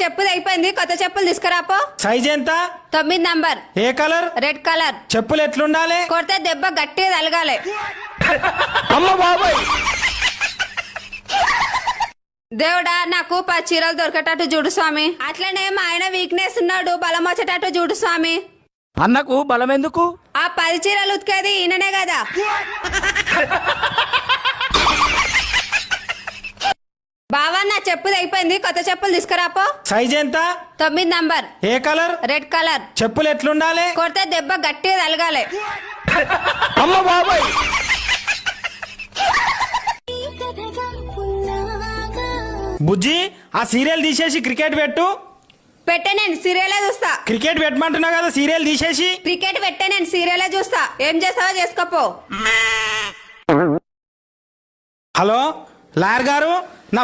చెప్పుది అయిపోయింది, కొత్త చెప్పులు తీసుకురాపో. సైజ్ ఎంత? 9 నంబర్. ఏ కలర్? Red colour. చెప్పులు ఎట్లుండాలి? కొడితే దెబ్బ గట్టిగా తలగాలి. అమ్మ బాబాయ్. దేవుడా నాకు 10 చీరలు దొరికేటట్టు చూడు స్వామి. అట్లనే మా ఆయన వీక్నెస్ ఉన్నాడు, బలం వచ్చేటట్టు చూడు స్వామి. అన్నకు బలం ఎందుకు? ఆ 10 చీరలు ఉతికేది ఈయననే కదా. బావా నా చెప్పుది అయిపోయింది, కొత్త చెప్పులు తీసుకురాపో. సైజ్ ఎంత? 9 నంబర్. ఏ కలర్? Red colour. చెప్పులు ఎట్లుండాలి? కొడితే దెబ్బ గట్టిగా తలగాలి. అమ్మ బాబాయ్. బుజ్జి ఆ సీరియల్ తీసేసి క్రికెట్ పెట్టు. పెట్టే నేను సీరియలే చూస్తా. క్రికెట్ పెట్టమంటున్నా కదా, సీరియల్ తీసేసి. క్రికెట్ పెట్టే నేను సీరియలే చూస్తా. ఏం చేస్తావో చేసుకోపో. హలో లాయర్ గారు, నా